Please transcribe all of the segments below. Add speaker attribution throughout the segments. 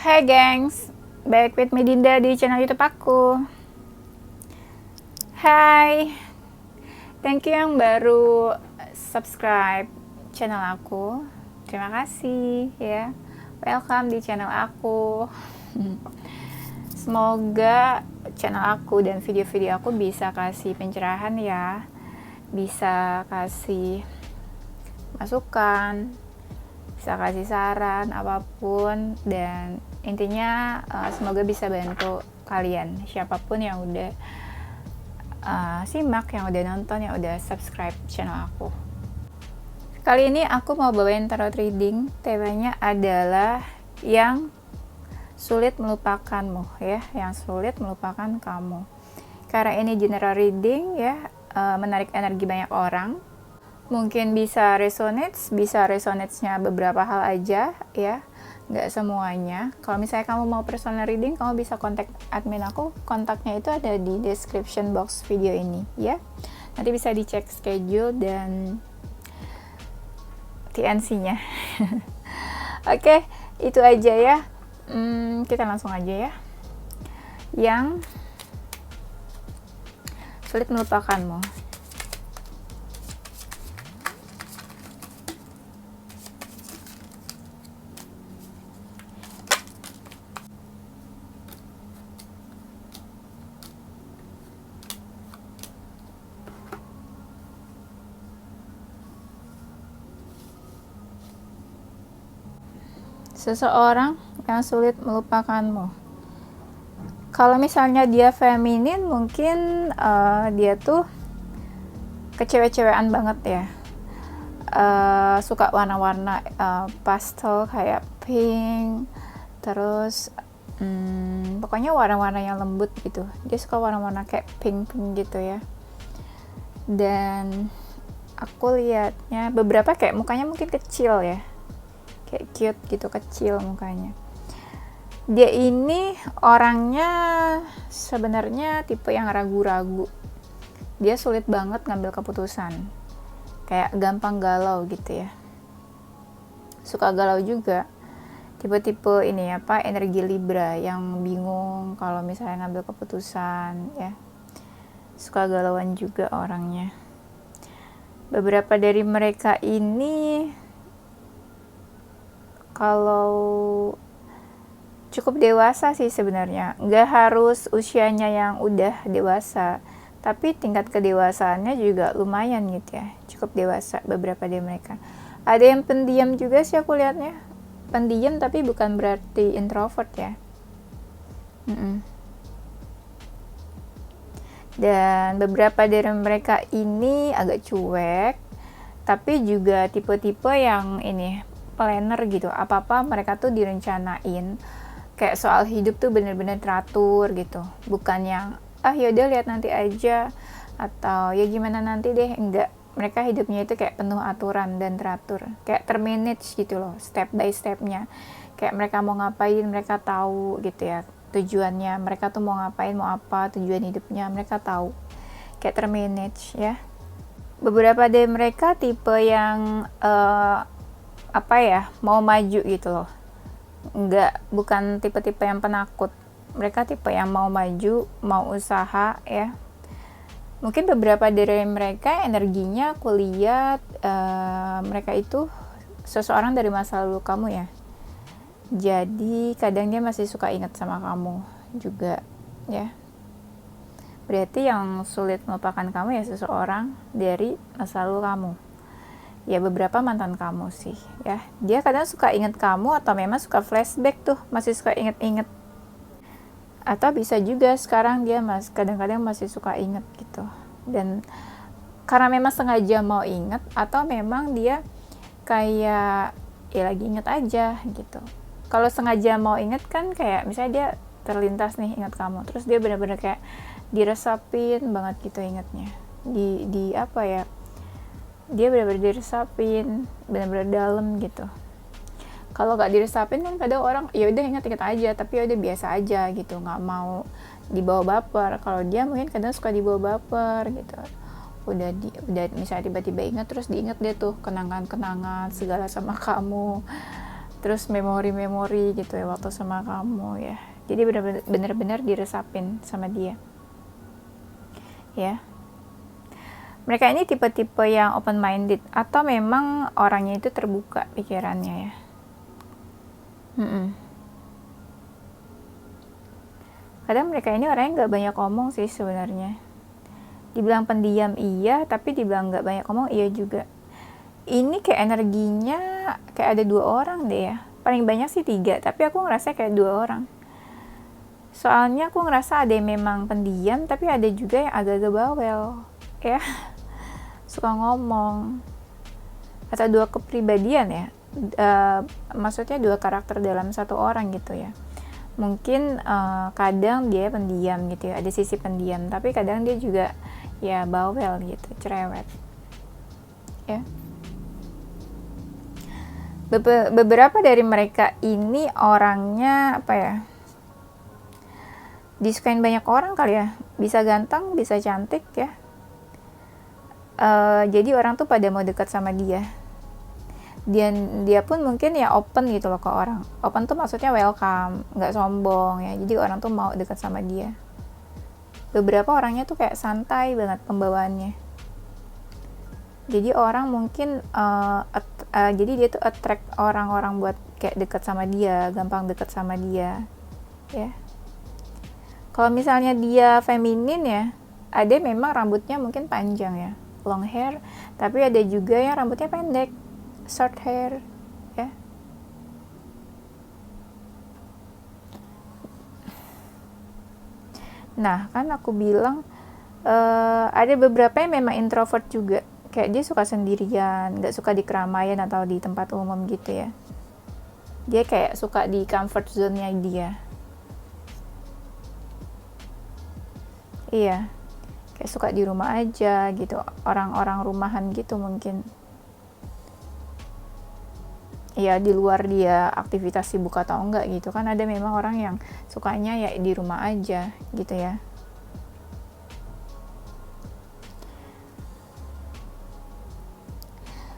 Speaker 1: Hai gengs, back with me Dinda di channel YouTube aku. Hai, thank you yang baru subscribe channel aku. Terima kasih ya. Welcome di channel aku. Semoga channel aku dan video-video aku bisa kasih pencerahan ya, bisa kasih masukan, bisa kasih saran apapun, dan intinya semoga bisa bantu kalian siapapun yang udah simak, yang udah nonton, yang udah subscribe channel aku. Kali ini aku mau bawain tarot reading. Temanya adalah yang sulit melupakanmu ya, yang sulit melupakan kamu. Karena ini general reading ya, menarik energi banyak orang. Mungkin bisa resonate-nya beberapa hal aja ya, nggak semuanya. Kalau misalnya kamu mau personal reading, kamu bisa kontak admin aku. Kontaknya itu ada di description box video ini ya. Nanti bisa dicek schedule dan TNC-nya. Oke, itu aja ya. Kita langsung aja ya. Yang sulit melupakanmu. Seseorang yang sulit melupakanmu. Kalau misalnya dia feminin, mungkin dia tuh kecewek-cewekan banget ya. Suka warna-warna pastel kayak pink, terus pokoknya warna-warna yang lembut gitu. Dia suka warna-warna kayak pink-pink gitu ya. Dan aku lihatnya beberapa kayak mukanya mungkin kecil ya, kayak cute gitu, kecil mukanya. Dia ini orangnya sebenarnya tipe yang ragu-ragu. Dia sulit banget ngambil keputusan, kayak gampang galau gitu ya. Suka galau juga. Tipe-tipe ini apa, energi Libra yang bingung kalau misalnya ngambil keputusan ya. Suka galauan juga orangnya. Beberapa dari mereka ini kalau cukup dewasa sih sebenarnya, nggak harus usianya yang udah dewasa, tapi tingkat kedewasaannya juga lumayan gitu ya, cukup dewasa beberapa dari mereka. Ada yang pendiam juga sih aku lihatnya, pendiam tapi bukan berarti introvert ya. Dan beberapa dari mereka ini agak cuek, tapi juga tipe-tipe yang ini planner gitu, apa-apa mereka tuh direncanain, kayak soal hidup tuh bener-bener teratur gitu, bukan yang yaudah lihat nanti aja atau ya gimana nanti deh, enggak. Mereka hidupnya itu kayak penuh aturan dan teratur, kayak termanage gitu loh, step by stepnya. Kayak mereka mau ngapain mereka tahu gitu ya, tujuannya mereka tuh mau ngapain, mau apa tujuan hidupnya mereka tahu, kayak termanage ya. Beberapa dari mereka tipe yang mau maju gitu loh, bukan tipe-tipe yang penakut. Mereka tipe yang mau maju, mau usaha ya. Mungkin beberapa dari mereka energinya aku lihat mereka itu seseorang dari masa lalu kamu ya. Jadi kadang dia masih suka ingat sama kamu juga ya. Berarti yang sulit melupakan kamu ya seseorang dari masa lalu kamu. Ya beberapa mantan kamu sih ya. Dia kadang suka ingat kamu atau memang suka flashback tuh, masih suka inget-inget. Atau bisa juga sekarang dia kadang-kadang masih suka inget gitu. Dan karena memang sengaja mau inget, atau memang dia kayak ya lagi inget aja gitu. Kalau sengaja mau inget kan kayak misalnya dia terlintas nih ingat kamu, terus dia benar-benar kayak diresapin banget gitu ingetnya. Di apa ya, dia benar-benar diresapin, benar-benar dalam gitu. Kalau nggak diresapin kan kadang orang ya udah inget-inget aja, tapi ya udah biasa aja gitu, nggak mau dibawa baper. Kalau dia mungkin kadang suka dibawa baper gitu. Udah misalnya tiba-tiba inget, terus diinget dia tuh kenangan-kenangan segala sama kamu. terus memori-memori gitu ya waktu sama kamu ya. Jadi benar-benar diresapin sama dia ya. Mereka ini tipe-tipe yang open minded atau memang orangnya itu terbuka pikirannya ya. Kadang mereka ini orangnya nggak banyak ngomong sih sebenarnya. Dibilang pendiam iya, tapi dibilang nggak banyak ngomong iya juga. Ini kayak energinya kayak ada 2 orang deh ya. Paling banyak sih 3, tapi aku ngerasa kayak 2 orang. Soalnya aku ngerasa ada yang memang pendiam, tapi ada juga yang agak-agak bawel ya. Suka ngomong. Atau 2 kepribadian ya. Maksudnya 2 karakter dalam satu orang gitu ya. Mungkin kadang dia pendiam gitu ya, ada sisi pendiam, tapi kadang dia juga ya bawel gitu, cerewet ya. Beberapa dari mereka ini orangnya apa ya, disukain banyak orang kali ya, bisa ganteng, bisa cantik ya. Jadi orang tuh pada mau dekat sama dia. Dia pun mungkin ya open gitu loh ke orang. Open tuh maksudnya welcome, nggak sombong ya. Jadi orang tuh mau dekat sama dia. Beberapa orangnya tuh kayak santai banget pembawaannya. Jadi orang mungkin jadi dia tuh attract orang-orang buat kayak dekat sama dia, gampang dekat sama dia ya. Kalau misalnya dia feminin ya, ada memang rambutnya mungkin panjang ya, long hair, tapi ada juga yang rambutnya pendek, short hair ya. Nah kan aku bilang ada beberapa yang memang introvert juga, kayak dia suka sendirian, gak suka di keramaian atau di tempat umum gitu ya. Dia kayak suka di comfort zone-nya dia. Iya, kayak suka di rumah aja gitu, orang-orang rumahan gitu mungkin. Ya di luar dia aktivitas sibuk atau enggak gitu kan, ada memang orang yang sukanya ya di rumah aja gitu ya.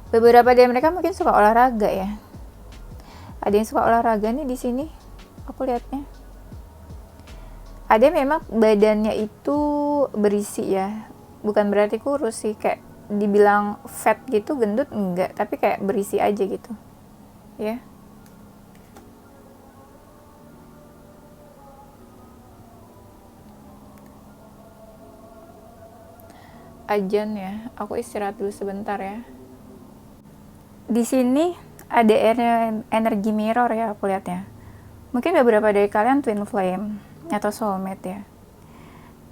Speaker 1: Beberapa dari mereka mungkin suka olahraga ya. Ada yang suka olahraga nih di sini, aku lihatnya. Ada memang badannya itu berisi ya, bukan berarti kurus sih, kayak dibilang fat gitu, gendut enggak, tapi kayak berisi aja gitu ya. Ajan ya, aku istirahat dulu sebentar ya. Di sini ada energi mirror ya, aku lihatnya. Mungkin beberapa dari kalian twin flame atau soulmate ya.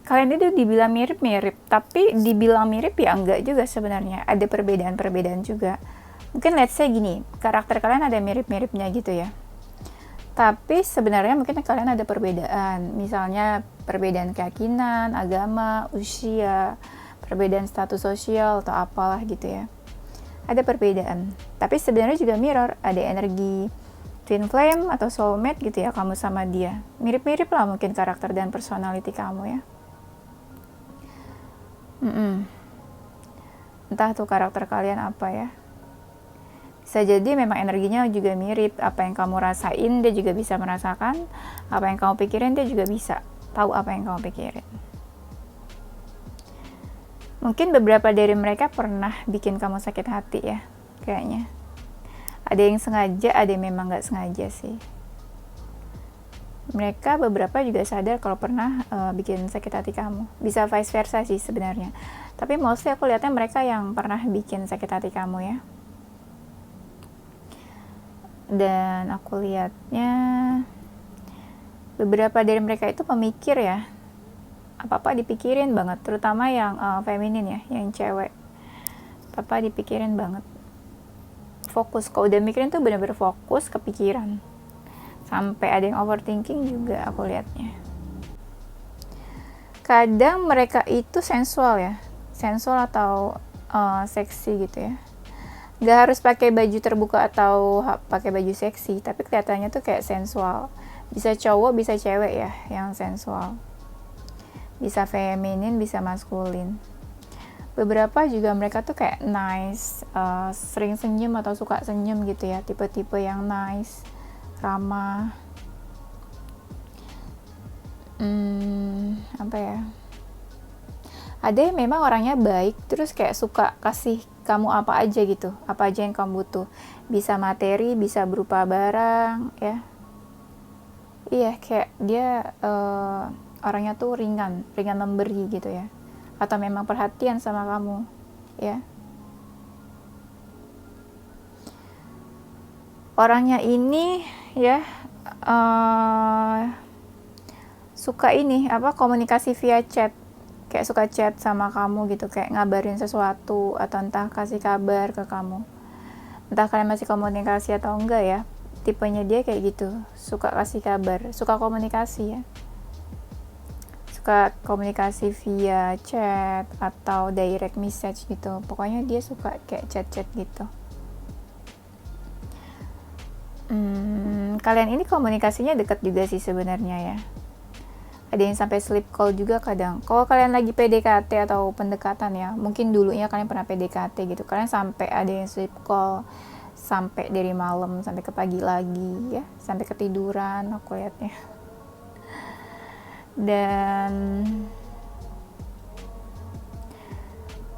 Speaker 1: Kalian itu dibilang mirip-mirip, tapi dibilang mirip ya enggak juga sebenarnya. Ada perbedaan-perbedaan juga. Mungkin let's say gini, karakter kalian ada mirip-miripnya gitu ya. Tapi sebenarnya mungkin kalian ada perbedaan. Misalnya perbedaan keyakinan, agama, usia, perbedaan status sosial atau apalah gitu ya. Ada perbedaan, tapi sebenarnya juga mirror, ada energi twin flame atau soulmate gitu ya, kamu sama dia mirip-mirip lah mungkin karakter dan personality kamu ya. Entah tuh karakter kalian apa ya, bisa jadi memang energinya juga mirip. Apa yang kamu rasain dia juga bisa merasakan, apa yang kamu pikirin dia juga bisa tahu apa yang kamu pikirin. Mungkin beberapa dari mereka pernah bikin kamu sakit hati ya, kayaknya. Ada yang sengaja, ada yang memang gak sengaja sih. Mereka beberapa juga sadar kalau pernah bikin sakit hati kamu. Bisa vice versa sih sebenarnya. Tapi mostly aku lihatnya mereka yang pernah bikin sakit hati kamu ya. Dan aku lihatnya beberapa dari mereka itu pemikir ya. Apa-apa dipikirin banget, terutama yang feminin ya, yang cewek. Apa-apa dipikirin banget. Fokus, kalau udah mikirin tuh bener-bener fokus, kepikiran. Sampai ada yang overthinking juga aku lihatnya. Kadang mereka itu sensual ya, sensual atau seksi gitu ya. Gak harus pakai baju terbuka atau pakai baju seksi, tapi kelihatannya tuh kayak sensual. Bisa cowok, bisa cewek ya, yang sensual. Bisa feminin, bisa maskulin. Beberapa juga mereka tuh kayak nice, sering senyum atau suka senyum gitu ya, tipe-tipe yang nice, ramah. Apa ya, ada yang memang orangnya baik terus kayak suka kasih kamu apa aja gitu, apa aja yang kamu butuh, bisa materi, bisa berupa barang ya. Iya, kayak dia orangnya tuh ringan memberi gitu ya, atau memang perhatian sama kamu ya. Orangnya ini ya suka ini apa, komunikasi via chat, kayak suka chat sama kamu gitu, kayak ngabarin sesuatu atau entah kasih kabar ke kamu, entah kalian masih komunikasi atau enggak ya. Tipenya dia kayak gitu, suka kasih kabar, suka komunikasi ya, suka komunikasi via chat atau direct message gitu. Pokoknya dia suka kayak chat-chat gitu. Kalian ini komunikasinya dekat juga sih sebenarnya ya. Ada yang sampai sleep call juga kadang. Kalau kalian lagi PDKT atau pendekatan ya, mungkin dulunya kalian pernah PDKT gitu, kalian sampai ada yang sleep call sampai dari malam sampai ke pagi lagi ya, sampai ketiduran aku lihatnya. Dan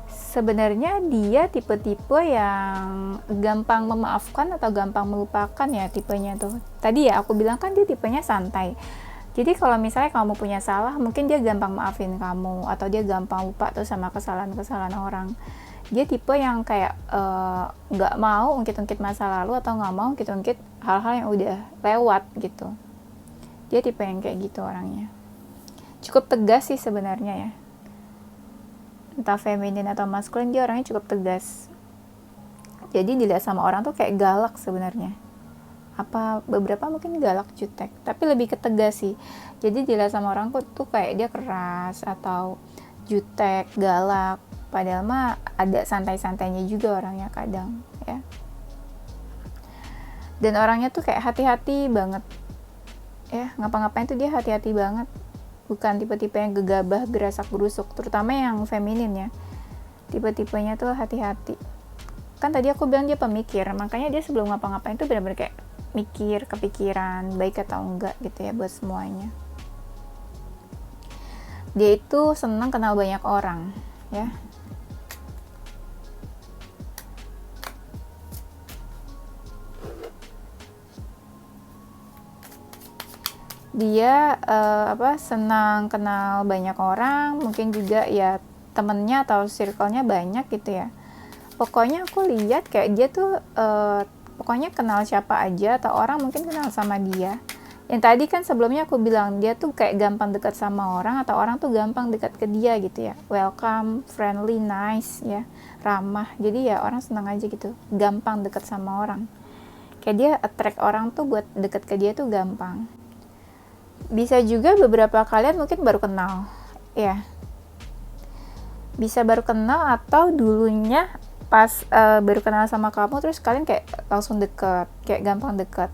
Speaker 1: sebenarnya dia tipe-tipe yang gampang memaafkan atau gampang melupakan ya, tipenya tuh. Tadi ya aku bilang kan dia tipenya santai. Jadi kalau misalnya kamu punya salah, mungkin dia gampang maafin kamu, atau dia gampang lupa tuh sama kesalahan-kesalahan orang. Dia tipe yang kayak nggak mau ungkit-ungkit masa lalu, atau nggak mau ungkit-ungkit hal-hal yang udah lewat gitu. Dia tipe yang kayak gitu orangnya. Cukup tegas sih sebenarnya ya. Entah feminin atau maskulin, dia orangnya cukup tegas. Jadi dilihat sama orang tuh kayak galak sebenarnya. Apa beberapa mungkin galak, jutek, tapi lebih ke tegas sih. Jadi dilihat sama orang tuh kayak dia keras atau jutek, galak, padahal mah ada santai-santainya juga orangnya kadang ya. Dan orangnya tuh kayak hati-hati banget ya, ngapa-ngapain tuh dia hati-hati banget, bukan tipe-tipe yang gegabah gerasak gerusuk, terutama yang feminin ya. Tipe-tipenya tuh hati-hati. Kan tadi aku bilang dia pemikir, makanya dia sebelum ngapa-ngapain tuh benar-benar kayak mikir, kepikiran baik atau enggak gitu ya buat semuanya. Dia itu senang kenal banyak orang ya. Dia senang kenal banyak orang, mungkin juga ya temennya atau circle-nya banyak gitu ya. Pokoknya aku lihat kayak dia tuh pokoknya kenal siapa aja, atau orang mungkin kenal sama dia. Yang tadi kan sebelumnya aku bilang dia tuh kayak gampang dekat sama orang, atau orang tuh gampang dekat ke dia gitu ya. Welcome, friendly, nice ya, ramah. Jadi ya orang senang aja gitu, gampang dekat sama orang. Kayak dia attract orang tuh buat deket ke dia tuh gampang. Bisa juga beberapa kalian mungkin baru kenal ya. Bisa baru kenal, atau dulunya pas baru kenal sama kamu terus kalian kayak langsung deket, kayak gampang deket,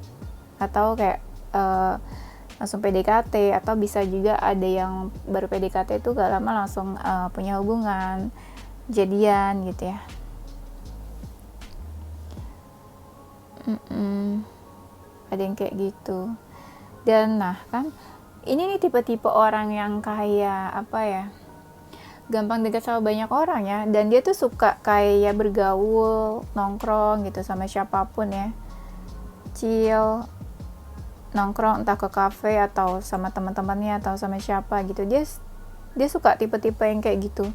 Speaker 1: atau kayak langsung PDKT, atau bisa juga ada yang baru PDKT itu gak lama langsung punya hubungan, jadian gitu ya. Ada yang kayak gitu. Dan nah kan ini nih tipe-tipe orang yang kayak apa ya, gampang dekat sama banyak orang ya, dan dia tuh suka kayak bergaul, nongkrong gitu sama siapapun ya, chill, nongkrong entah ke kafe atau sama teman-temannya atau sama siapa gitu. Dia suka tipe-tipe yang kayak gitu,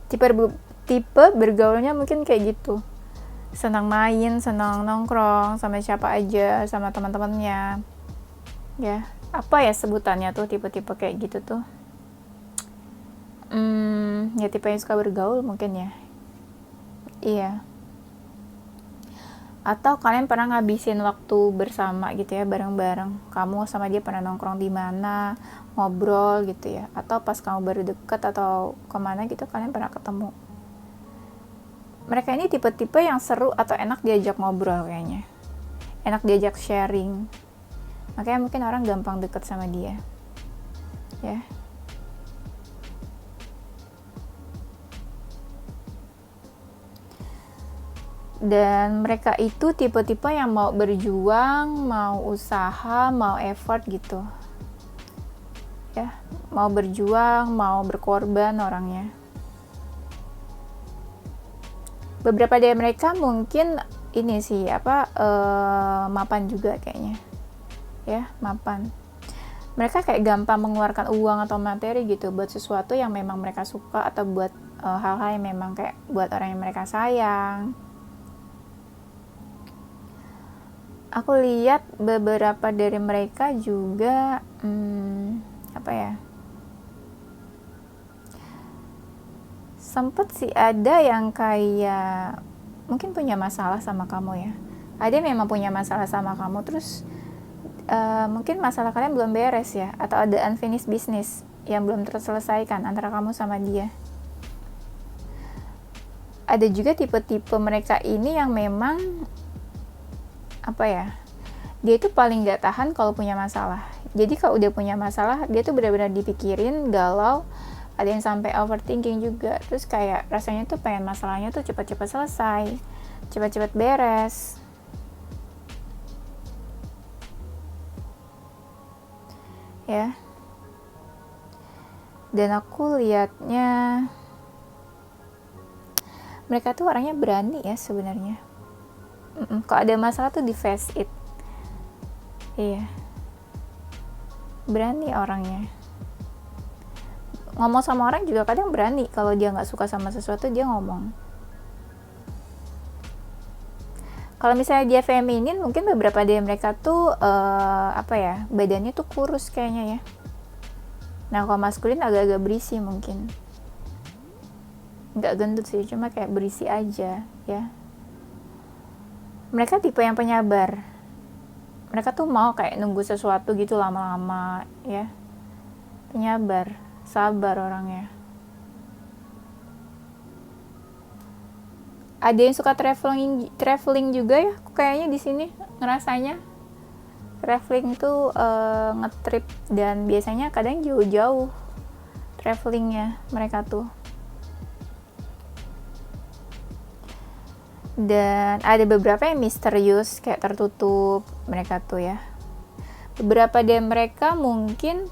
Speaker 1: tipe bergaulnya mungkin kayak gitu, senang main, senang nongkrong sama siapa aja, sama teman-temannya ya. Apa ya sebutannya tuh tipe-tipe kayak gitu tuh, ya tipe yang suka bergaul mungkin ya. Iya. Atau kalian pernah ngabisin waktu bersama gitu ya, bareng-bareng. Kamu sama dia pernah nongkrong di mana, ngobrol gitu ya. Atau pas kamu baru deket atau kemana gitu, kalian pernah ketemu. Mereka ini tipe-tipe yang seru atau enak diajak ngobrol kayaknya. Enak diajak sharing. Makanya mungkin orang gampang deket sama dia. Ya. Dan mereka itu tipe-tipe yang mau berjuang, mau usaha, mau effort gitu ya, mau berjuang, mau berkorban orangnya. Beberapa dari mereka mungkin ini sih mapan juga kayaknya ya, mapan. Mereka kayak gampang mengeluarkan uang atau materi gitu buat sesuatu yang memang mereka suka, atau buat hal-hal yang memang kayak buat orang yang mereka sayang. Aku lihat beberapa dari mereka juga sempet sih ada yang kayak mungkin punya masalah sama kamu ya. Ada yang memang punya masalah sama kamu, terus mungkin masalah kalian belum beres ya, atau ada unfinished business yang belum terselesaikan antara kamu sama dia. Ada juga tipe-tipe mereka ini yang memang dia itu paling gak tahan kalau punya masalah. Jadi kalau udah punya masalah, dia tuh benar-benar dipikirin, galau, ada yang sampai overthinking juga. Terus kayak rasanya tuh pengen masalahnya tuh cepat-cepat selesai, cepat-cepat beres. Ya. Dan aku lihatnya mereka tuh orangnya berani ya sebenarnya. Kalau ada masalah tuh di face it. Iya. Berani orangnya. Ngomong sama orang juga kadang berani. Kalau dia gak suka sama sesuatu, dia ngomong. Kalau misalnya dia feminin, mungkin beberapa dari mereka tuh badannya tuh kurus kayaknya ya. Nah kalau maskulin agak-agak berisi mungkin. Gak gendut sih, cuma kayak berisi aja ya. Mereka tipe yang penyabar. Mereka tuh mau kayak nunggu sesuatu gitu lama-lama ya. Penyabar, sabar orangnya. Ada yang suka traveling juga ya, kayaknya di sini ngerasanya. Traveling tuh ngetrip, dan biasanya kadang jauh-jauh travelingnya mereka tuh. Dan ada beberapa yang misterius, kayak tertutup mereka tuh ya. Beberapa dari mereka mungkin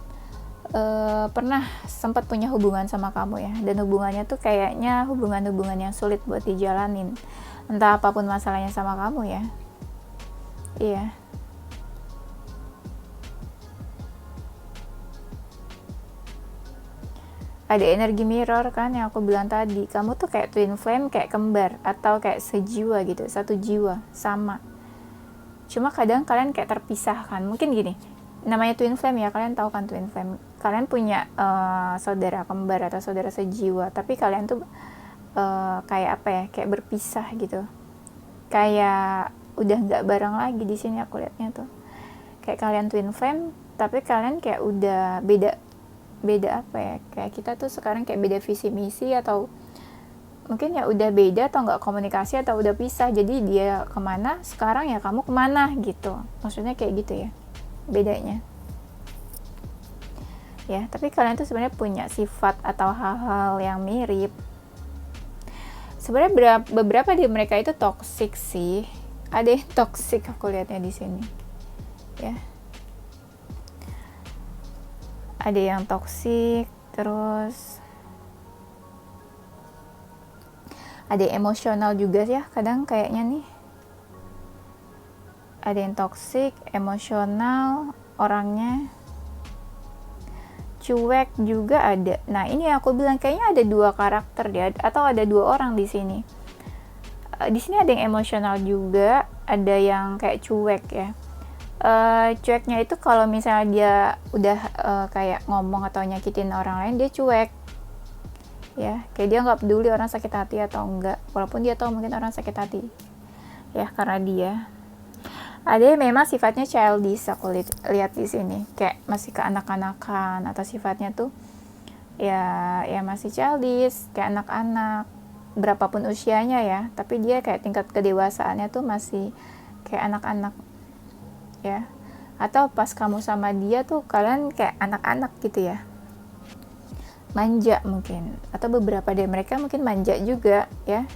Speaker 1: pernah sempat punya hubungan sama kamu ya, dan hubungannya tuh kayaknya hubungan-hubungan yang sulit buat dijalanin, entah apapun masalahnya sama kamu ya. Iya. Ada energi mirror kan yang aku bilang tadi. Kamu tuh kayak twin flame, kayak kembar, atau kayak sejiwa gitu, satu jiwa, sama. Cuma kadang kalian kayak terpisahkan. Mungkin gini, namanya twin flame ya, kalian tahu kan twin flame. Kalian punya saudara kembar atau saudara sejiwa, tapi kalian tuh kayak kayak berpisah gitu. Kayak udah nggak bareng lagi di sini aku liatnya tuh. Kayak kalian twin flame, tapi kalian kayak udah beda kayak kita tuh sekarang kayak beda visi misi, atau mungkin ya udah beda, atau nggak komunikasi, atau udah pisah. Jadi dia kemana sekarang, ya kamu kemana gitu, maksudnya kayak gitu ya bedanya ya. Tapi kalian tuh sebenarnya punya sifat atau hal-hal yang mirip. Sebenarnya beberapa di mereka itu toxic sih, ada yang toxic aku lihatnya di sini ya. Ada yang toksik, terus ada yang emosional juga ya kadang kayaknya nih. Ada yang toksik, emosional orangnya, cuek juga ada. Nah ini aku bilang kayaknya ada dua karakter dia, atau ada dua orang di sini. Di sini ada yang emosional juga, ada yang kayak cuek ya. Cueknya itu kalau misalnya dia udah kayak ngomong atau nyakitin orang lain, dia cuek ya, kayak dia nggak peduli orang sakit hati atau enggak, walaupun dia tahu mungkin orang sakit hati ya karena dia. Ada yang memang sifatnya childish, aku lihat di sini kayak masih kekanak-kanakan, atau sifatnya tuh ya masih childish, kayak anak-anak berapapun usianya ya, tapi dia kayak tingkat kedewasaannya tuh masih kayak anak-anak ya. Atau pas kamu sama dia tuh kalian kayak anak-anak gitu ya, manja mungkin, atau beberapa dari mereka mungkin manja juga ya.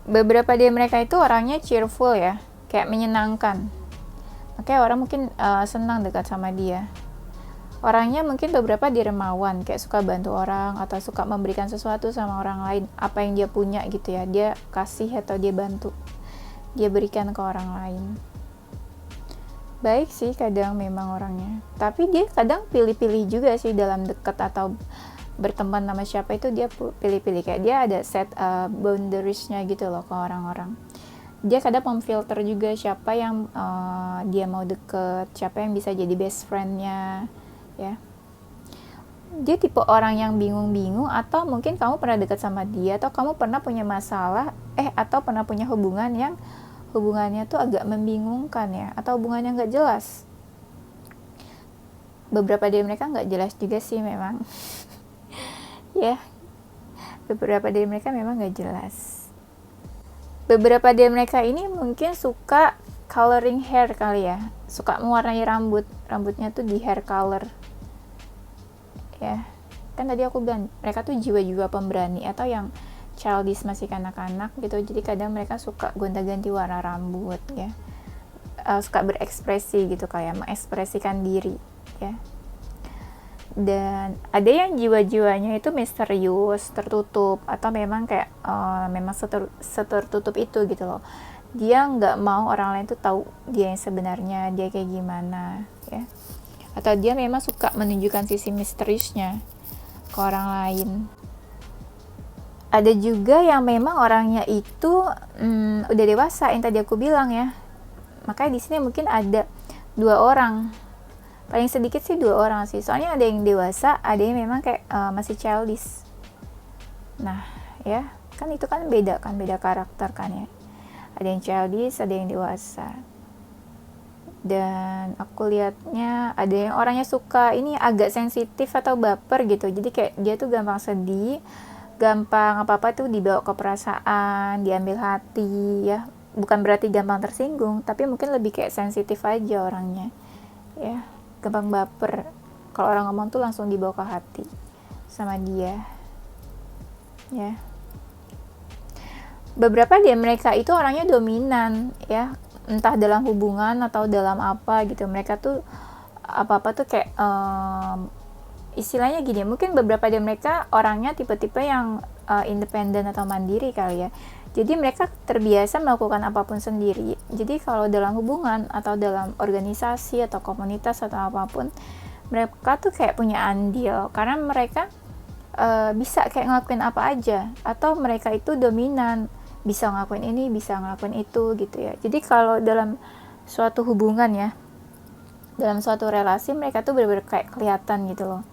Speaker 1: beberapa dari mereka itu orangnya cheerful ya, kayak menyenangkan, makanya orang mungkin senang dekat sama dia. Orangnya mungkin beberapa dermawan, kayak suka bantu orang atau suka memberikan sesuatu sama orang lain, apa yang dia punya gitu ya, dia kasih atau dia bantu, dia berikan ke orang lain. Baik sih kadang memang orangnya, tapi dia kadang pilih-pilih juga sih dalam dekat atau berteman sama siapa itu, dia pilih-pilih, kayak dia ada set boundariesnya gitu loh ke orang-orang. Dia kadang memfilter juga siapa yang dia mau deket, siapa yang bisa jadi best friendnya ya. Dia tipe orang yang bingung-bingung, atau mungkin kamu pernah dekat sama dia, atau kamu pernah punya masalah atau pernah punya hubungan yang hubungannya tuh agak membingungkan ya, atau hubungannya nggak jelas. Beberapa dari mereka nggak jelas juga sih memang. Ya, beberapa dari mereka memang nggak jelas. Beberapa dari mereka ini mungkin suka coloring hair kali ya, suka mewarnai rambutnya tuh di hair color ya. Kan tadi aku bilang mereka tuh jiwa-jiwa pemberani atau yang childish, masih kanak-kanak gitu, jadi kadang mereka suka gonta-ganti warna rambut ya, suka berekspresi gitu, kayak mengekspresikan diri ya. Dan ada yang jiwa-jiwanya itu misterius, tertutup, atau memang kayak memang setertutup itu gitu loh, dia nggak mau orang lain tuh tahu dia yang sebenarnya, dia kayak gimana ya. Atau dia memang suka menunjukkan sisi misteriusnya ke orang lain. Ada juga yang memang orangnya itu udah dewasa, yang tadi aku bilang ya. Makanya di sini mungkin ada 2 orang, paling sedikit sih 2 orang sih. Soalnya ada yang dewasa, ada yang memang kayak masih childish. Nah ya, kan itu kan beda karakter kan ya. Ada yang childish, ada yang dewasa. Dan aku lihatnya ada yang orangnya suka ini agak sensitif atau baper gitu, jadi kayak dia tuh gampang sedih, gampang apa-apa tuh dibawa ke perasaan, diambil hati ya. Bukan berarti gampang tersinggung, tapi mungkin lebih kayak sensitif aja orangnya ya, gampang baper. Kalau orang ngomong tuh langsung dibawa ke hati sama dia ya. Beberapa dari mereka itu orangnya dominan ya, entah dalam hubungan atau dalam apa gitu. Mereka tuh apa-apa tuh kayak istilahnya gini, mungkin beberapa dari mereka orangnya tipe-tipe yang independen atau mandiri kali ya. Jadi mereka terbiasa melakukan apapun sendiri. Jadi kalau dalam hubungan atau dalam organisasi atau komunitas atau apapun, mereka tuh kayak punya andil, karena mereka bisa kayak ngelakuin apa aja, atau mereka itu dominan, bisa ngelakuin ini, bisa ngelakuin itu gitu ya. Jadi kalau dalam suatu hubungan ya, dalam suatu relasi, mereka tuh benar-benar kayak kelihatan gitu loh,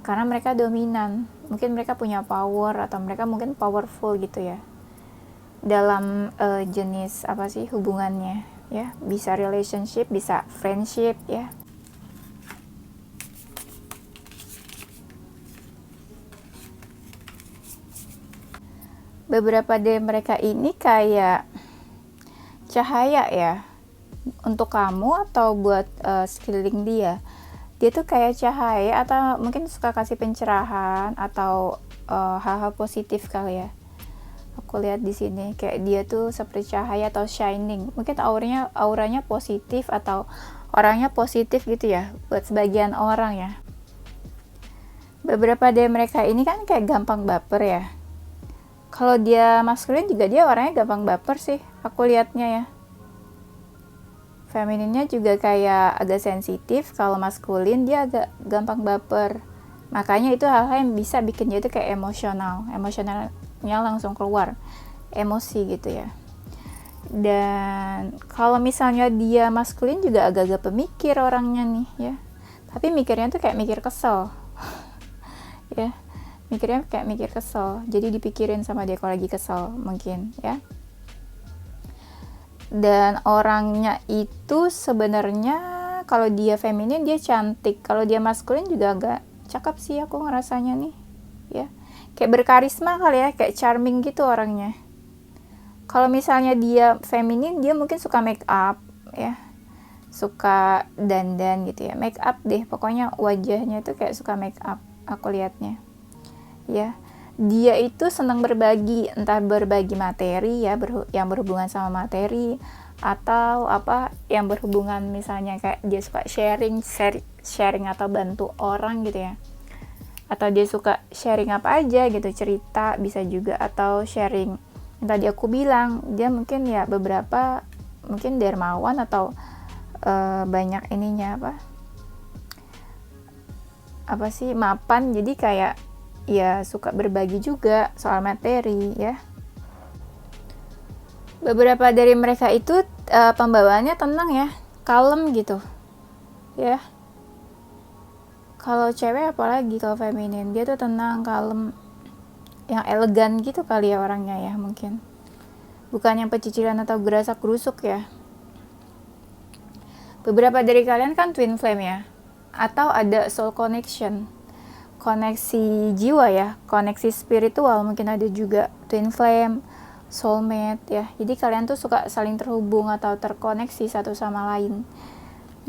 Speaker 1: karena mereka dominan. Mungkin mereka punya power, atau mereka mungkin powerful gitu ya dalam jenis apa sih hubungannya ya. Bisa relationship, bisa friendship ya. Beberapa dari mereka ini kayak cahaya ya untuk kamu atau buat sekeliling dia. Dia tuh kayak cahaya, atau mungkin suka kasih pencerahan atau hal-hal positif kali ya. Aku lihat di sini kayak dia tuh seperti cahaya atau shining. Mungkin auranya positif, atau orangnya positif gitu ya buat sebagian orang ya. Beberapa dari mereka ini kan kayak gampang baper ya. Kalau dia maskulin juga dia orangnya gampang baper sih, aku lihatnya ya. Femininnya juga kayak agak sensitif, kalau maskulin dia agak gampang baper. Makanya itu hal-hal yang bisa bikin dia tuh kayak emosionalnya langsung keluar, emosi gitu ya. Dan kalau misalnya dia maskulin juga agak-agak pemikir orangnya nih ya. Tapi mikirnya tuh kayak mikir kesel. Ya. Mikirnya kayak mikir kesel, jadi dipikirin sama dia kalau lagi kesel mungkin ya. Dan orangnya itu sebenarnya kalau dia feminin dia cantik, kalau dia maskulin juga agak cakep sih aku ngerasanya nih ya. Kayak berkarisma kali ya, kayak charming gitu orangnya. Kalau misalnya dia feminin, dia mungkin suka make up ya, suka dandan gitu ya, make up deh pokoknya, wajahnya itu kayak suka make up aku lihatnya ya. dia itu senang berbagi, entah berbagi materi ya, yang berhubungan sama materi, atau apa yang berhubungan misalnya kayak dia suka sharing atau bantu orang gitu ya, atau dia suka sharing apa aja gitu, cerita bisa juga, atau sharing yang tadi aku bilang, dia mungkin ya beberapa mungkin dermawan atau banyak ininya apa sih, mapan, jadi kayak ya suka berbagi juga soal materi ya. Beberapa dari mereka itu pembawaannya tenang ya, kalem gitu ya. Kalau cewek apalagi, kalau feminin dia tuh tenang, kalem, yang elegan gitu kali ya orangnya ya, mungkin bukan yang pecicilan atau gerasak gerusuk ya. Beberapa dari kalian kan twin flame ya, atau ada soul connection, koneksi jiwa ya, koneksi spiritual, mungkin ada juga twin flame, soulmate ya. Jadi kalian tuh suka saling terhubung atau terkoneksi satu sama lain.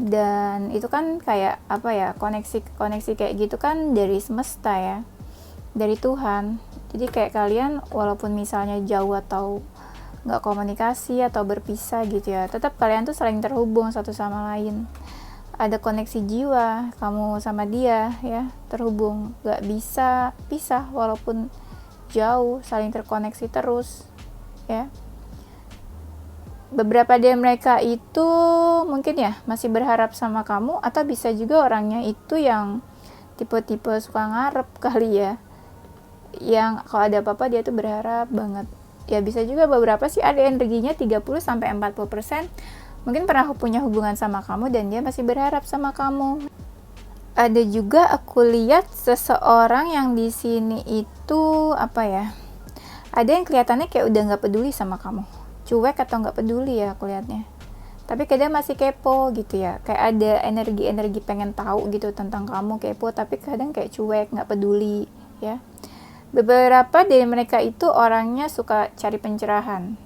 Speaker 1: Dan itu kan kayak apa ya, koneksi kayak gitu kan dari semesta ya, dari Tuhan. Jadi kayak kalian walaupun misalnya jauh atau nggak komunikasi atau berpisah gitu ya, tetap kalian tuh saling terhubung satu sama lain. Ada koneksi jiwa kamu sama dia ya, terhubung, nggak bisa pisah walaupun jauh, saling terkoneksi terus ya. Beberapa dari mereka itu mungkin ya masih berharap sama kamu, atau bisa juga orangnya itu yang tipe-tipe suka ngarep kali ya, yang kalau ada apa-apa dia tuh berharap banget ya. Bisa juga beberapa sih ada energinya 30-40%, mungkin pernah punya hubungan sama kamu dan dia masih berharap sama kamu. Ada juga aku lihat seseorang yang di sini itu apa ya, ada yang kelihatannya kayak udah nggak peduli sama kamu, cuek atau nggak peduli ya aku lihatnya, tapi kadang masih kepo gitu ya, kayak ada energi pengen tahu gitu tentang kamu, kepo, tapi kadang kayak cuek, nggak peduli ya. Beberapa dari mereka itu orangnya suka cari pencerahan,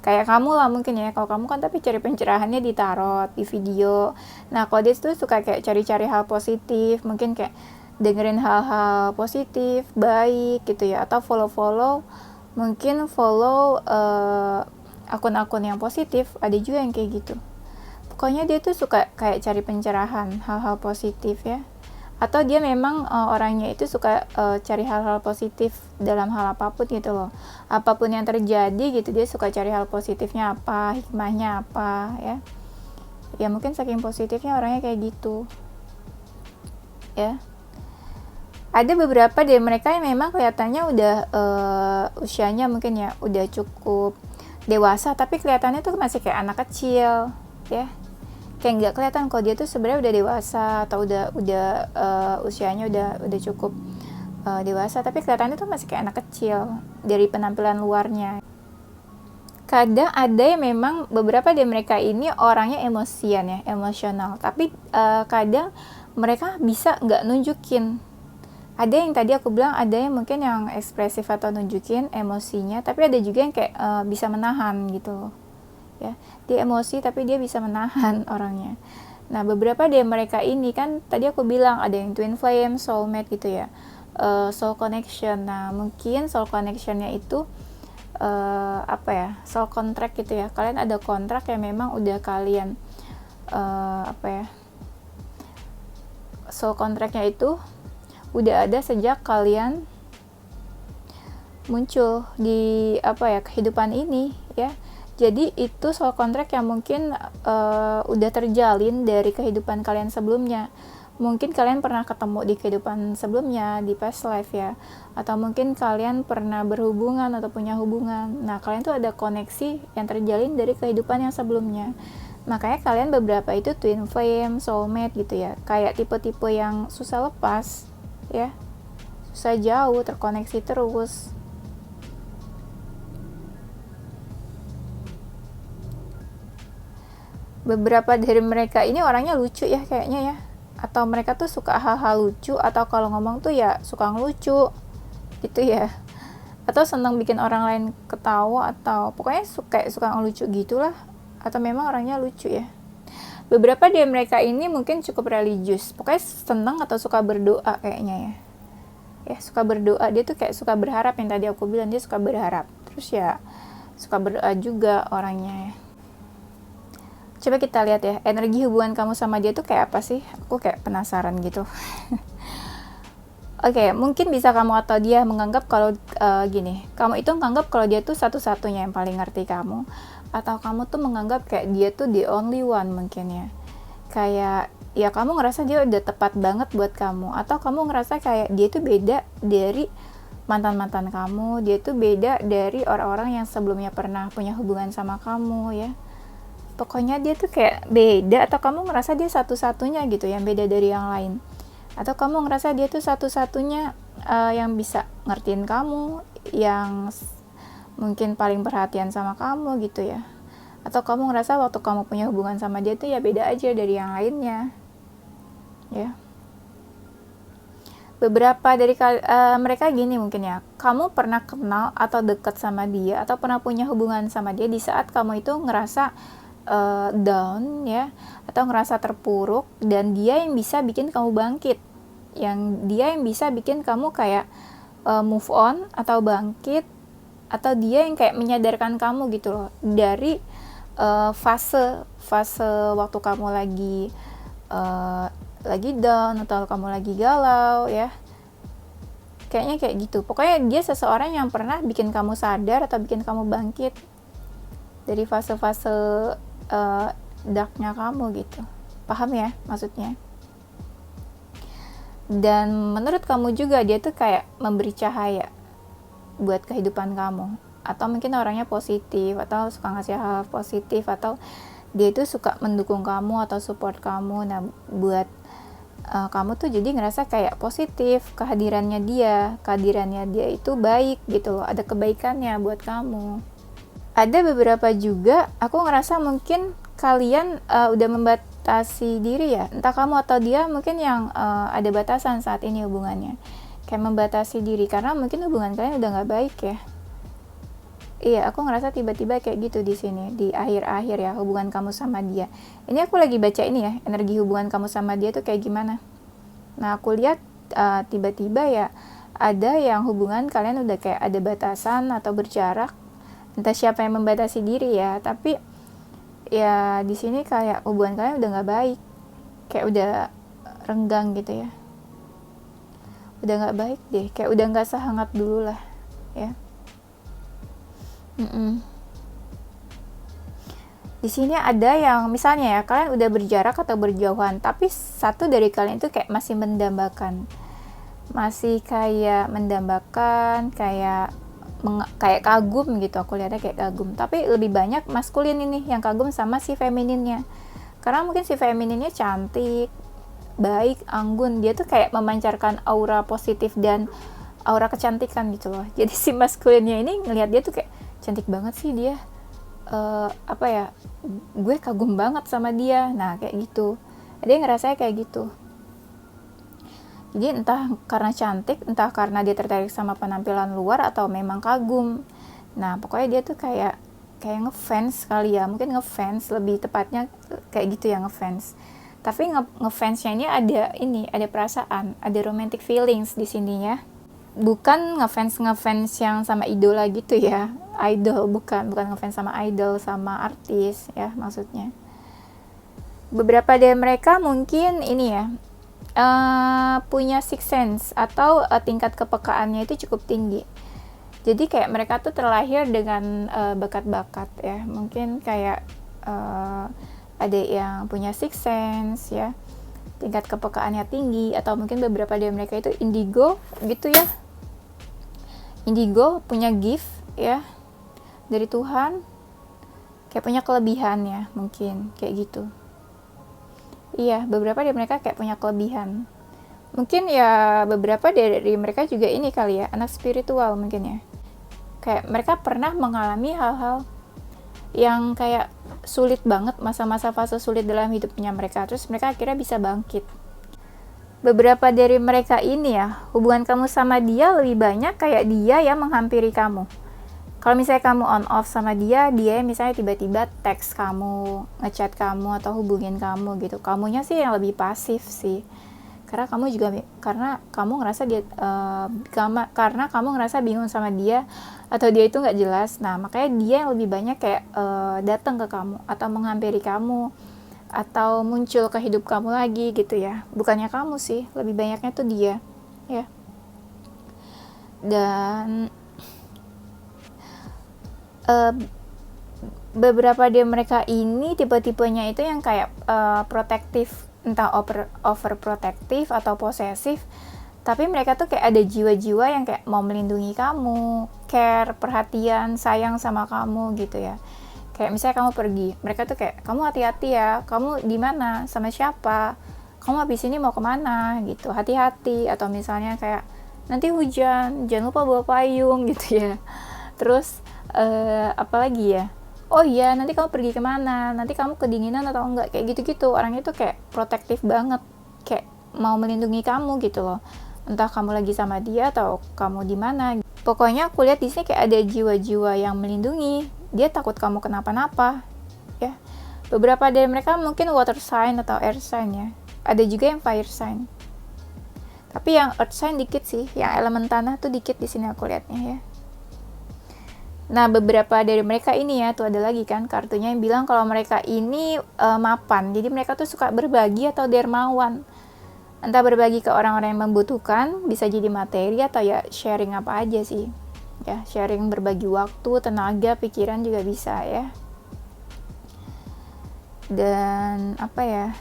Speaker 1: kayak kamu lah mungkin ya, kalau kamu kan tapi cari pencerahannya di tarot, di video. Nah kalau dia tuh suka kayak cari-cari hal positif, mungkin kayak dengerin hal-hal positif, baik gitu ya, atau mungkin follow akun-akun yang positif, ada juga yang kayak gitu. Pokoknya dia tuh suka kayak cari pencerahan, hal-hal positif ya. Atau dia memang orangnya itu suka cari hal-hal positif dalam hal apapun gitu loh. Apapun yang terjadi gitu, dia suka cari hal positifnya apa, hikmahnya apa ya. Ya mungkin saking positifnya orangnya kayak gitu ya. Ada beberapa dari mereka yang memang kelihatannya udah usianya mungkin ya udah cukup dewasa, tapi kelihatannya tuh masih kayak anak kecil ya. Kayak nggak kelihatan kalau dia tuh sebenarnya udah dewasa atau udah usianya udah cukup dewasa, tapi kelihatannya tuh masih kayak anak kecil dari penampilan luarnya. Kadang ada yang memang beberapa dari mereka ini orangnya emosian ya, emosional, tapi kadang mereka bisa nggak nunjukin. Ada yang tadi aku bilang, ada yang mungkin yang ekspresif atau nunjukin emosinya, tapi ada juga yang kayak bisa menahan gitu ya. Dia emosi tapi dia bisa menahan orangnya. Nah beberapa dari mereka ini kan tadi aku bilang ada yang twin flame, soulmate gitu ya, soul connection. Nah mungkin soul connectionnya itu apa ya, soul contract gitu ya. Kalian ada kontrak yang memang udah kalian apa ya, soul contractnya itu udah ada sejak kalian muncul di apa ya, kehidupan ini ya. Jadi itu soal kontrak yang mungkin udah terjalin dari kehidupan kalian sebelumnya. Mungkin kalian pernah ketemu di kehidupan sebelumnya, di past life ya. Atau mungkin kalian pernah berhubungan atau punya hubungan. Nah, kalian tuh ada koneksi yang terjalin dari kehidupan yang sebelumnya. Makanya kalian beberapa itu twin flame, soulmate gitu ya. Kayak tipe-tipe yang susah lepas ya. Susah jauh, terkoneksi terus. Beberapa dari mereka ini orangnya lucu ya kayaknya ya, atau mereka tuh suka hal-hal lucu, atau kalau ngomong tuh ya suka ngelucu gitu ya, atau senang bikin orang lain ketawa, atau pokoknya suka ngelucu gitulah, atau memang orangnya lucu ya. Beberapa dari mereka ini mungkin cukup religius, pokoknya senang atau suka berdoa kayaknya ya. ya, suka berdoa. Dia tuh kayak suka berharap, yang tadi aku bilang, dia suka berharap. Terus ya suka berdoa juga orangnya ya. Coba kita lihat ya, energi hubungan kamu sama dia tuh kayak apa sih? Aku kayak penasaran gitu. Oke, mungkin bisa kamu atau dia menganggap kalau gini, kamu itu menganggap kalau dia tuh satu-satunya yang paling ngerti kamu, atau kamu tuh menganggap kayak dia tuh the only one mungkin ya. Kayak ya kamu ngerasa dia udah tepat banget buat kamu, atau kamu ngerasa kayak dia tuh beda dari mantan-mantan kamu, dia tuh beda dari orang-orang yang sebelumnya pernah punya hubungan sama kamu ya. Pokoknya dia tuh kayak beda, atau kamu ngerasa dia satu-satunya gitu yang beda dari yang lain. Atau kamu ngerasa dia tuh satu-satunya yang bisa ngertiin kamu, yang mungkin paling perhatian sama kamu gitu ya. Atau kamu ngerasa waktu kamu punya hubungan sama dia tuh ya beda aja dari yang lainnya ya. Beberapa dari mereka gini mungkin ya, kamu pernah kenal atau deket sama dia, atau pernah punya hubungan sama dia di saat kamu itu ngerasa down ya, atau ngerasa terpuruk, dan dia yang bisa bikin kamu bangkit, yang dia yang bisa bikin kamu kayak move on atau bangkit, atau dia yang kayak menyadarkan kamu gitu loh dari fase waktu kamu lagi down atau kamu lagi galau ya, kayaknya kayak gitu. Pokoknya dia seseorang yang pernah bikin kamu sadar atau bikin kamu bangkit dari fase-fase darknya kamu gitu. Paham ya maksudnya? Dan menurut kamu juga dia tuh kayak memberi cahaya buat kehidupan kamu, atau mungkin orangnya positif, atau suka ngasih hal positif, atau dia itu suka mendukung kamu atau support kamu. Nah buat kamu tuh jadi ngerasa kayak positif, kehadirannya dia itu baik gitu loh, ada kebaikannya buat kamu. Ada beberapa juga aku ngerasa mungkin kalian udah membatasi diri ya, entah kamu atau dia mungkin yang ada batasan saat ini hubungannya, kayak membatasi diri karena mungkin hubungan kalian udah nggak baik ya. Iya, aku ngerasa tiba-tiba kayak gitu di sini, di akhir-akhir ya hubungan kamu sama dia. Ini aku lagi baca ini ya, energi hubungan kamu sama dia tuh kayak gimana. Nah aku lihat tiba-tiba ya ada yang hubungan kalian udah kayak ada batasan atau berjarak, entah siapa yang membatasi diri ya, tapi ya di sini kayak hubungan kalian udah nggak baik, kayak udah renggang gitu ya, udah nggak baik deh, kayak udah nggak sehangat dulu lah ya. Di sini ada yang misalnya ya kalian udah berjarak atau berjauhan, tapi satu dari kalian itu kayak masih mendambakan, kayak kagum gitu. Aku lihatnya kayak kagum, tapi lebih banyak maskulin ini yang kagum sama si femininnya, karena mungkin si femininnya cantik, baik, anggun, dia tuh kayak memancarkan aura positif dan aura kecantikan gitu loh. Jadi si maskulinnya ini ngelihat dia tuh kayak cantik banget sih dia, gue kagum banget sama dia. Nah kayak gitu, dia ngerasa kayak gitu. Jadi entah karena cantik, entah karena dia tertarik sama penampilan luar, atau memang kagum. Nah pokoknya dia tuh kayak ngefans kali ya, mungkin ngefans lebih tepatnya kayak gitu ya, ngefans. Tapi ngefansnya ini ada perasaan, ada romantic feelings di sininya. Bukan ngefans yang sama idola gitu ya, idol, bukan ngefans sama idol, sama artis ya maksudnya. Beberapa dari mereka mungkin ini ya, punya sixth sense atau tingkat kepekaannya itu cukup tinggi. Jadi kayak mereka tuh terlahir dengan bakat-bakat ya, mungkin kayak ada yang punya sixth sense ya, tingkat kepekaannya tinggi, atau mungkin beberapa dari mereka itu indigo gitu ya. Indigo punya gift ya dari Tuhan, kayak punya kelebihan ya, mungkin kayak gitu. Iya, beberapa dari mereka kayak punya kelebihan. Mungkin ya beberapa dari mereka juga ini kali ya, anak spiritual mungkin ya. Kayak mereka pernah mengalami hal-hal yang kayak sulit banget, masa-masa fase sulit dalam hidupnya mereka, terus mereka akhirnya bisa bangkit. Beberapa dari mereka ini ya, hubungan kamu sama dia lebih banyak kayak dia yang menghampiri kamu. Kalau misalnya kamu on off sama dia misalnya tiba-tiba teks kamu, ngechat kamu, atau hubungin kamu gitu. Kamunya sih yang lebih pasif sih. karena kamu ngerasa karena kamu ngerasa bingung sama dia atau dia itu nggak jelas. Nah, makanya dia yang lebih banyak kayak datang ke kamu atau menghampiri kamu atau muncul ke hidup kamu lagi gitu ya. Bukannya kamu sih, lebih banyaknya tuh dia ya. Dan beberapa dari mereka ini tipe-tipenya itu yang kayak protektif, entah overprotektif atau posesif, tapi mereka tuh kayak ada jiwa-jiwa yang kayak mau melindungi kamu, care, perhatian, sayang sama kamu gitu ya. Kayak misalnya kamu pergi, mereka tuh kayak, kamu hati-hati ya, kamu di mana, sama siapa, kamu habis ini mau kemana gitu, hati-hati. Atau misalnya kayak, nanti hujan, jangan lupa bawa payung gitu ya. Terus apalagi ya, oh iya nanti kamu pergi kemana, nanti kamu kedinginan atau enggak, kayak gitu-gitu. Orangnya tuh kayak protektif banget, kayak mau melindungi kamu gitu loh, entah kamu lagi sama dia atau kamu di mana. Pokoknya aku lihat di sini kayak ada jiwa-jiwa yang melindungi, dia takut kamu kenapa-napa ya. Beberapa dari mereka mungkin water sign atau air sign ya, ada juga yang fire sign, tapi yang earth sign dikit sih, yang elemen tanah tuh dikit di sini aku lihatnya ya. Nah, beberapa dari mereka ini ya, tuh ada lagi kan kartunya yang bilang kalau mereka ini mapan. Jadi mereka tuh suka berbagi atau dermawan. Entah berbagi ke orang-orang yang membutuhkan, bisa jadi materi atau ya sharing apa aja sih. Ya, sharing berbagi waktu, tenaga, pikiran juga bisa ya. Dan apa ya?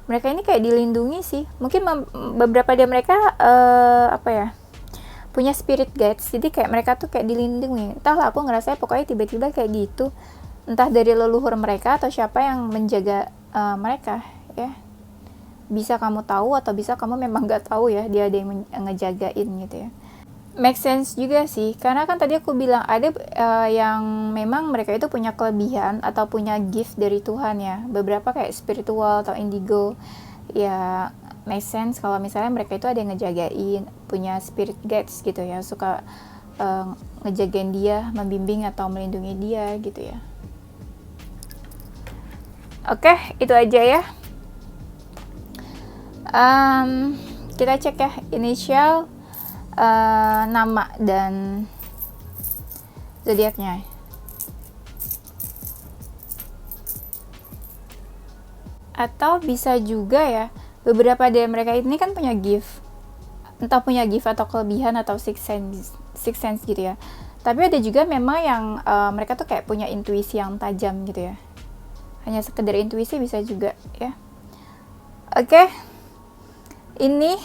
Speaker 1: Mereka ini kayak dilindungi sih. Mungkin beberapa dari mereka apa ya? Punya spirit guides, jadi kayak mereka tuh kayak dilindungi. Entahlah, aku ngerasa pokoknya tiba-tiba kayak gitu, entah dari leluhur mereka atau siapa yang menjaga mereka ya. Bisa kamu tahu atau bisa kamu memang gak tahu ya, dia ada yang ngejagain gitu ya. Make sense juga sih, karena kan tadi aku bilang ada yang memang mereka itu punya kelebihan atau punya gift dari Tuhan ya. Beberapa kayak spiritual atau indigo ya. Make sense kalau misalnya mereka itu ada yang ngejagain, punya spirit guides gitu ya, suka ngejagain dia, membimbing atau melindungi dia gitu ya. Oke, itu aja ya. Kita cek ya inisial, nama dan zodiaknya. Atau bisa juga ya, beberapa dari mereka ini kan punya gift, entah punya gift atau kelebihan atau six sense gitu ya. Tapi ada juga memang yang mereka tuh kayak punya intuisi yang tajam gitu ya. Hanya sekedar intuisi bisa juga ya. Oke. Ini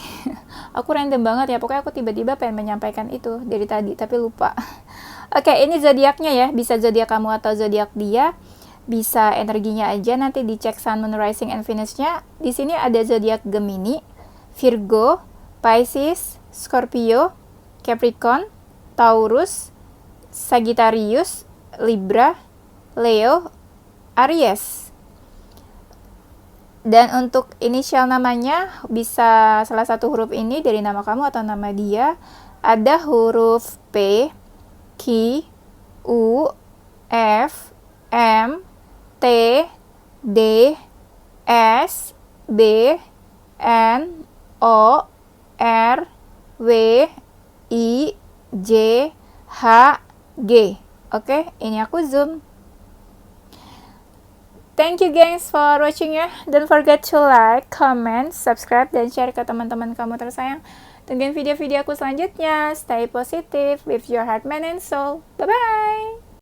Speaker 1: aku random banget ya. Pokoknya aku tiba-tiba pengen menyampaikan itu dari tadi tapi lupa. Oke, ini zodiaknya ya. Bisa zodiak kamu atau zodiak dia. Bisa energinya aja, nanti dicek Sun, Moon, Rising, and Venus-nya. Di sini ada zodiak Gemini, Virgo, Pisces, Scorpio, Capricorn, Taurus, Sagittarius, Libra, Leo, Aries. Dan untuk inisial namanya bisa salah satu huruf ini dari nama kamu atau nama dia. Ada huruf P, Q, U, F, M, T, D, S, B, N, O, R, W, I, J, H, G. Oke, ini aku zoom. Thank you guys for watching ya. Don't forget to like, comment, subscribe, dan share ke teman-teman kamu tersayang. Tungguin video-video aku selanjutnya. Stay positive with your heart, mind, and soul. Bye-bye!